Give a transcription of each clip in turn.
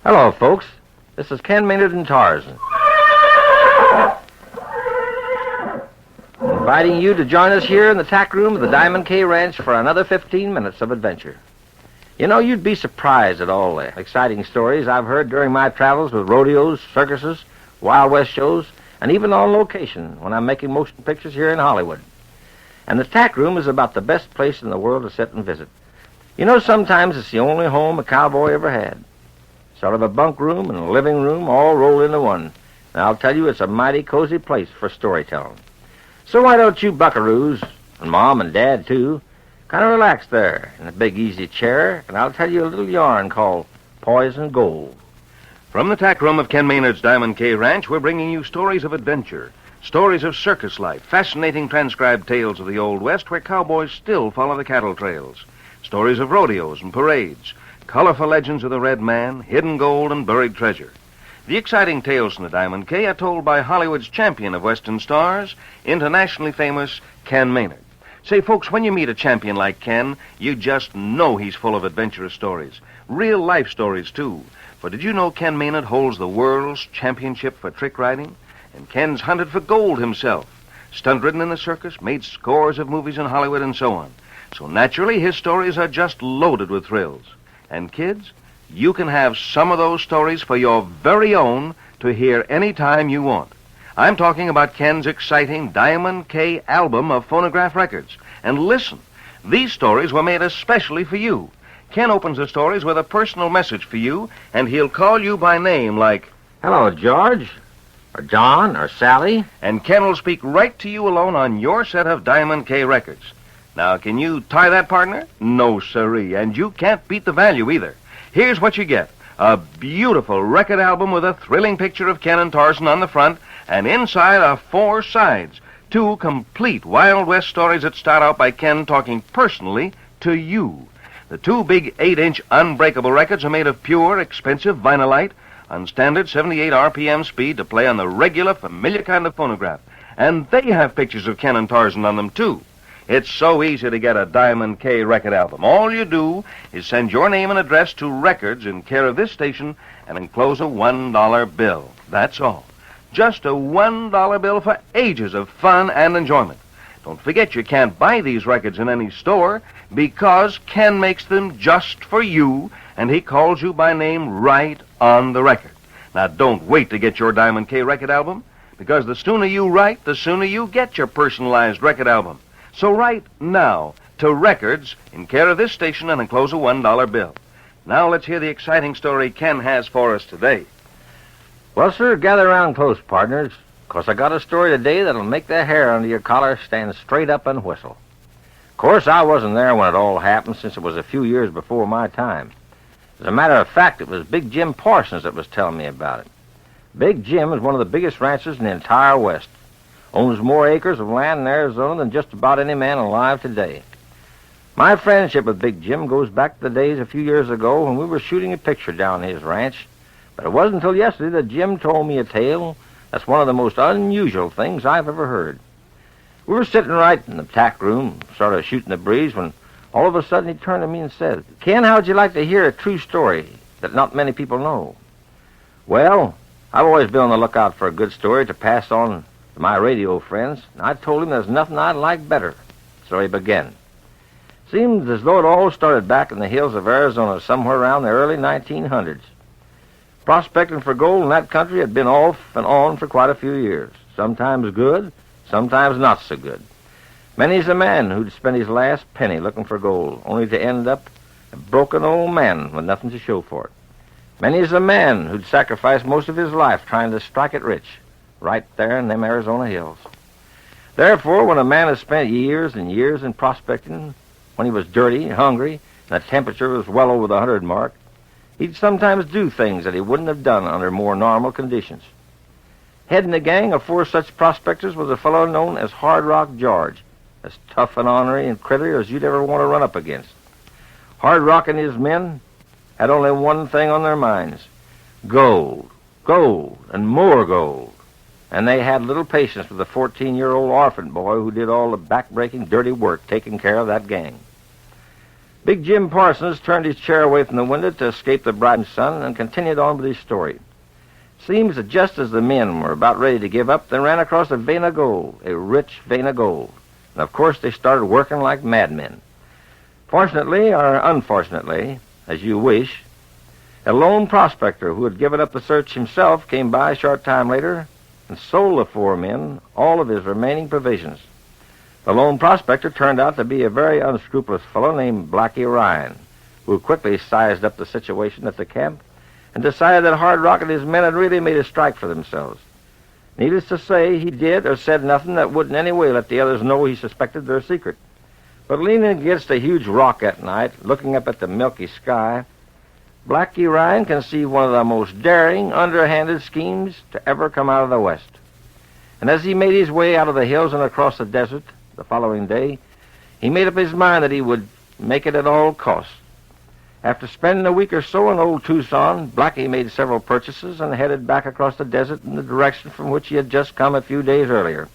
Hello, folks. This is Ken Maynard and Tarzan. Inviting you to join us here in the tack room of the Diamond K Ranch for another 15 minutes of adventure. You know, you'd be surprised at all the exciting stories I've heard during my travels with rodeos, circuses, Wild West shows, and even on location when I'm making motion pictures here in Hollywood. And the tack room is about the best place in the world to sit and visit. You know, sometimes it's the only home a cowboy ever had. Sort of a bunk room and a living room all rolled into one. And I'll tell you, it's a mighty cozy place for storytelling. So why don't you buckaroos, and Mom and Dad too, kind of relax there in a big easy chair, and I'll tell you a little yarn called Poison Gold. From the tack room of Ken Maynard's Diamond K Ranch, we're bringing you stories of adventure, stories of circus life, fascinating transcribed tales of the Old West where cowboys still follow the cattle trails, stories of rodeos and parades, colorful legends of the Red Man, hidden gold, and buried treasure. The exciting tales from the Diamond K are told by Hollywood's champion of Western stars, internationally famous Ken Maynard. Say, folks, when you meet a champion like Ken, you just know he's full of adventurous stories. Real life stories, too. For did you know Ken Maynard holds the world's championship for trick riding? And Ken's hunted for gold himself. Stunt-ridden in the circus, made scores of movies in Hollywood, and so on. So naturally, his stories are just loaded with thrills. And kids, you can have some of those stories for your very own to hear any time you want. I'm talking about Ken's exciting Diamond K album of phonograph records. And listen, these stories were made especially for you. Ken opens the stories with a personal message for you, and he'll call you by name like, Hello, George, or John, or Sally. And Ken will speak right to you alone on your set of Diamond K records. Now, can you tie that, partner? No, sirree, and you can't beat the value either. Here's what you get. A beautiful record album with a thrilling picture of Ken and Tarzan on the front, and inside are 4 sides. 2 complete Wild West stories that start out by Ken talking personally to you. The 2 big 8-inch unbreakable records are made of pure, expensive vinylite on standard 78 RPM speed to play on the regular, familiar kind of phonograph. And they have pictures of Ken and Tarzan on them, too. It's so easy to get a Diamond K record album. All you do is send your name and address to Records in care of this station and enclose a $1 bill. That's all. Just a $1 bill for ages of fun and enjoyment. Don't forget you can't buy these records in any store because Ken makes them just for you, and he calls you by name right on the record. Now, don't wait to get your Diamond K record album, because the sooner you write, the sooner you get your personalized record album. So write now to Records in care of this station and enclose a $1 bill. Now let's hear the exciting story Ken has for us today. Well, sir, gather around close, partners, 'cause I got a story today that'll make the hair under your collar stand straight up and whistle. Of course, I wasn't there when it all happened, since it was a few years before my time. As a matter of fact, it was Big Jim Parsons that was telling me about it. Big Jim is one of the biggest ranchers in the entire West. Owns more acres of land in Arizona than just about any man alive today. My friendship with Big Jim goes back to the days a few years ago when we were shooting a picture down his ranch. But it wasn't until yesterday that Jim told me a tale that's one of the most unusual things I've ever heard. We were sitting right in the tack room, sort of shooting the breeze, when all of a sudden he turned to me and said, Ken, how'd you like to hear a true story that not many people know? Well, I've always been on the lookout for a good story to pass on to my radio friends, and I told him there's nothing I'd like better. So he began. Seems as though it all started back in the hills of Arizona somewhere around the early 1900s. Prospecting for gold in that country had been off and on for quite a few years. Sometimes good, sometimes not so good. Many's a man who'd spent his last penny looking for gold, only to end up a broken old man with nothing to show for it. Many's a man who'd sacrificed most of his life trying to strike it rich, right there in them Arizona hills. Therefore, when a man has spent years and years in prospecting, when he was dirty, hungry, and the temperature was well over the 100 mark, he'd sometimes do things that he wouldn't have done under more normal conditions. Heading the gang of 4 such prospectors was a fellow known as Hard Rock George, as tough and ornery and critter as you'd ever want to run up against. Hard Rock and his men had only one thing on their minds: gold, gold, and more gold. And they had little patience with the 14-year-old orphan boy who did all the back-breaking, dirty work taking care of that gang. Big Jim Parsons turned his chair away from the window to escape the bright sun and continued on with his story. Seems that just as the men were about ready to give up, they ran across a vein of gold, a rich vein of gold. And of course they started working like madmen. Fortunately, or unfortunately, as you wish, a lone prospector who had given up the search himself came by a short time later and sold the four men all of his remaining provisions. The lone prospector turned out to be a very unscrupulous fellow named Blackie Ryan, who quickly sized up the situation at the camp and decided that Hard Rock and his men had really made a strike for themselves. Needless to say, he did or said nothing that would in any way let the others know he suspected their secret. But leaning against a huge rock at night, looking up at the milky sky, Blackie Ryan conceived one of the most daring, underhanded schemes to ever come out of the West. And as he made his way out of the hills and across the desert the following day, he made up his mind that he would make it at all costs. After spending a week or so in old Tucson, Blackie made several purchases and headed back across the desert in the direction from which he had just come a few days earlier,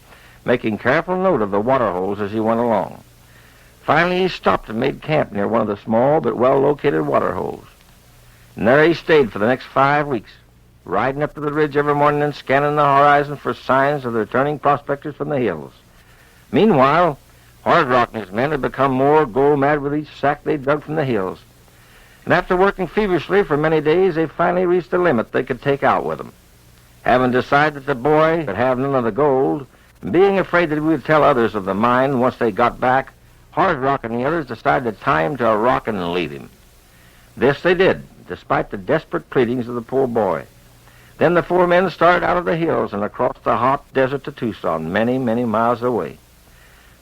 making careful note of the water holes as he went along. Finally, he stopped and made camp near one of the small but well-located water holes. And there he stayed for the next 5 weeks, riding up to the ridge every morning and scanning the horizon for signs of the returning prospectors from the hills. Meanwhile, Hard Rock and his men had become more gold-mad with each sack they dug from the hills. And after working feverishly for many days, they finally reached the limit they could take out with them. Having decided that the boy could have none of the gold, and being afraid that he would tell others of the mine once they got back, Hard Rock and the others decided to tie him to a rock and leave him. This they did, despite the desperate pleadings of the poor boy. Then the four men started out of the hills and across the hot desert to Tucson, many, many miles away.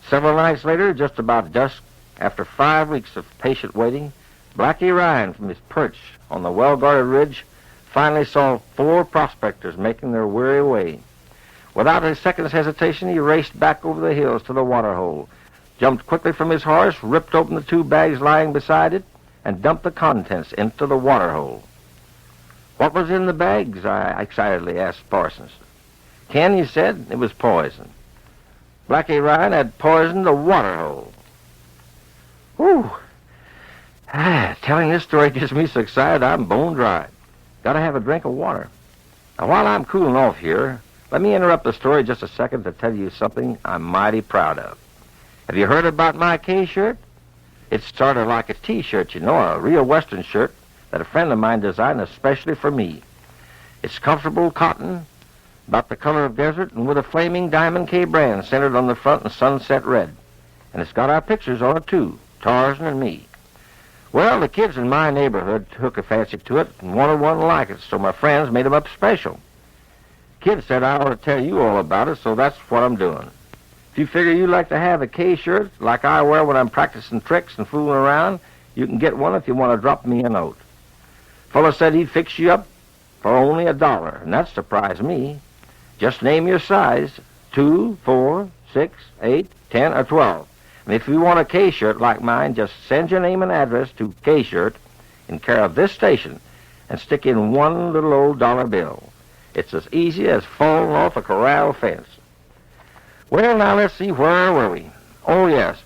Several nights later, just about dusk, after 5 weeks of patient waiting, Blackie Ryan, from his perch on the well-guarded ridge, finally saw 4 prospectors making their weary way. Without a second's hesitation, he raced back over the hills to the water hole, jumped quickly from his horse, ripped open the 2 bags lying beside it, and dumped the contents into the water hole. "What was in the bags?" I excitedly asked Parsons. "Ken," he said, "it was poison. Blackie Ryan had poisoned the water hole." Whew! Telling this story gets me so excited I'm bone dry. Gotta have a drink of water. Now, while I'm cooling off here, let me interrupt the story just a second to tell you something I'm mighty proud of. Have you heard about my K-shirt? It's sort of like a T-shirt, you know, a real Western shirt that a friend of mine designed especially for me. It's comfortable cotton, about the color of desert, and with a flaming Diamond K brand centered on the front in sunset red. And it's got our pictures on it, too, Tarzan and me. Well, the kids in my neighborhood took a fancy to it and wanted one like it, so my friends made them up special. Kids said I ought to tell you all about it, so that's what I'm doing. If you figure you'd like to have a K-shirt like I wear when I'm practicing tricks and fooling around, you can get one if you want to drop me a note. Fella said he'd fix you up for only $1, and that surprised me. Just name your size, 2, 4, 6, 8, 10, or 12. And if you want a K-shirt like mine, just send your name and address to K-shirt in care of this station and stick in one little old dollar bill. It's as easy as falling off a corral fence. Well, now let's see, where were we? Oh, yes,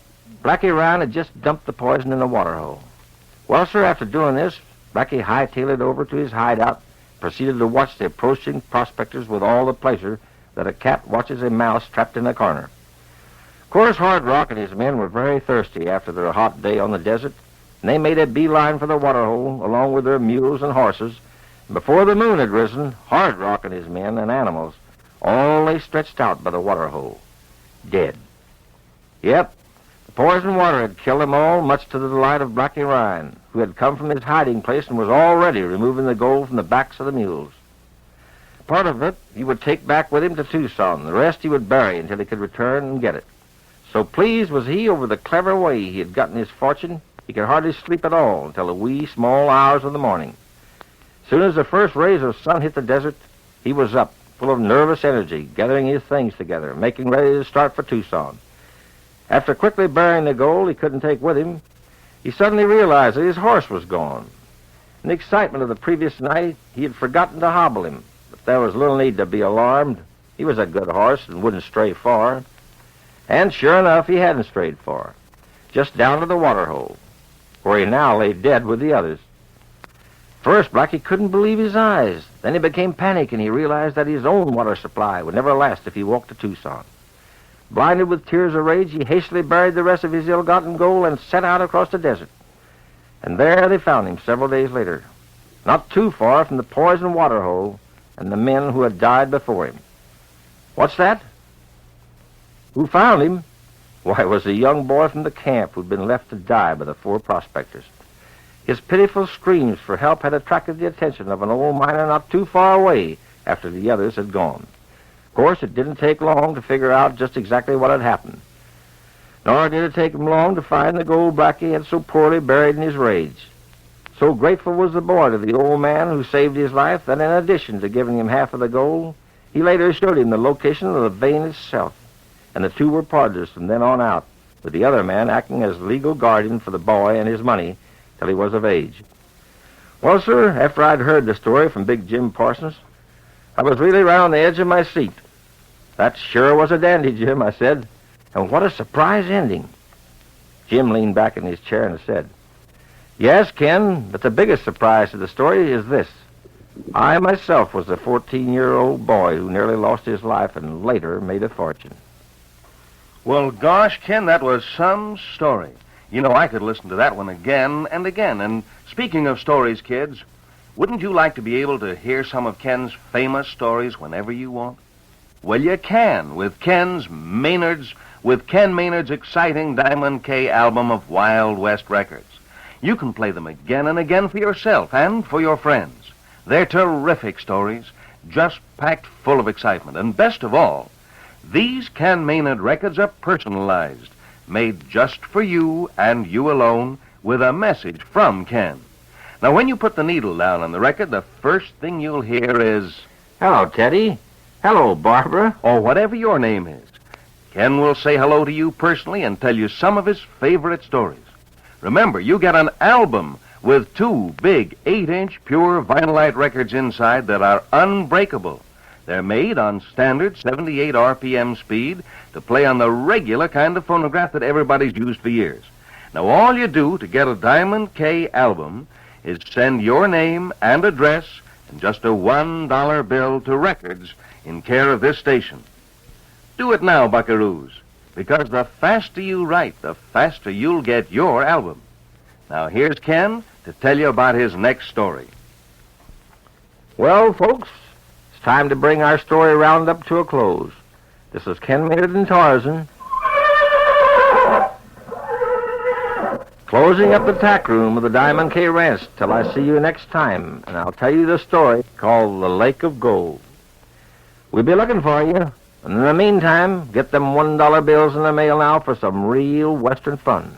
Blackie Ryan had just dumped the poison in the water hole. Well, sir, after doing this, Blackie hightailed it over to his hideout, proceeded to watch the approaching prospectors with all the pleasure that a cat watches a mouse trapped in a corner. Of course, Hard Rock and his men were very thirsty after their hot day on the desert, and they made a beeline for the water hole along with their mules and horses. And before the moon had risen, Hard Rock and his men and animals all lay stretched out by the water hole, dead. Yep, the poison water had killed them all, much to the delight of Blackie Ryan, who had come from his hiding place and was already removing the gold from the backs of the mules. Part of it he would take back with him to Tucson. The rest he would bury until he could return and get it. So pleased was he over the clever way he had gotten his fortune, he could hardly sleep at all until the wee, small hours of the morning. As soon as the first rays of sun hit the desert, he was up, full of nervous energy, gathering his things together, making ready to start for Tucson. After quickly burying the gold he couldn't take with him, he suddenly realized that his horse was gone. In the excitement of the previous night, he had forgotten to hobble him, but there was little need to be alarmed. He was a good horse and wouldn't stray far. And sure enough, he hadn't strayed far, just down to the water hole. where he now lay dead with the others. First, Blackie couldn't believe his eyes. Then he became panicked, and he realized that his own water supply would never last if he walked to Tucson. Blinded with tears of rage, he hastily buried the rest of his ill-gotten gold and set out across the desert. And there they found him several days later, not too far from the poison water hole and the men who had died before him. What's that? Who found him? Why, it was a young boy from the camp who'd been left to die by the 4 prospectors. His pitiful screams for help had attracted the attention of an old miner not too far away after the others had gone. Of course, it didn't take long to figure out just exactly what had happened. Nor did it take him long to find the gold Blackie had so poorly buried in his rage. So grateful was the boy to the old man who saved his life that in addition to giving him half of the gold, he later showed him the location of the vein itself, and the 2 were partners from then on out, with the other man acting as legal guardian for the boy and his money till he was of age. Well, sir, after I'd heard the story from Big Jim Parsons, I was really right on the edge of my seat. That sure was a dandy, Jim, I said, and what a surprise ending. Jim leaned back in his chair and said, Yes, Ken, but the biggest surprise to the story is this. I myself was a 14-year-old boy who nearly lost his life and later made a fortune. Well, gosh, Ken, that was some story. You know, I could listen to that one again and again. And speaking of stories, kids, wouldn't you like to be able to hear some of Ken's famous stories whenever you want? Well, you can with Ken Maynard's exciting Diamond K album of Wild West records. You can play them again and again for yourself and for your friends. They're terrific stories, just packed full of excitement. And best of all, these Ken Maynard records are personalized, made just for you and you alone, with a message from Ken. Now, when you put the needle down on the record, the first thing you'll hear is, Hello, Teddy. Hello, Barbara. or whatever your name is. Ken will say hello to you personally and tell you some of his favorite stories. Remember, you get an album with 2 big 8-inch pure vinylite records inside that are unbreakable. They're made on standard 78 RPM speed to play on the regular kind of phonograph that everybody's used for years. Now, all you do to get a Diamond K album is send your name and address and just a $1 bill to Records in care of this station. Do it now, buckaroos, because the faster you write, the faster you'll get your album. Now, here's Ken to tell you about his next story. Well, folks, it's time to bring our story roundup to a close. This is Ken Maynard and Tarzan, closing up the tack room of the Diamond K Ranch till I see you next time, and I'll tell you the story called The Lake of Gold. We'll be looking for you, and in the meantime, get them $1 bills in the mail now for some real Western fun.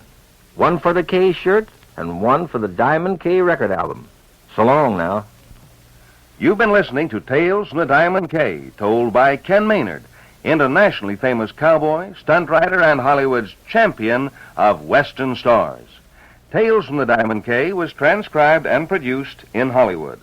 1 for the K shirt and 1 for the Diamond K record album. So long now. You've been listening to Tales from the Diamond K, told by Ken Maynard, internationally famous cowboy, stunt rider, and Hollywood's champion of Western stars. Tales from the Diamond K was transcribed and produced in Hollywood.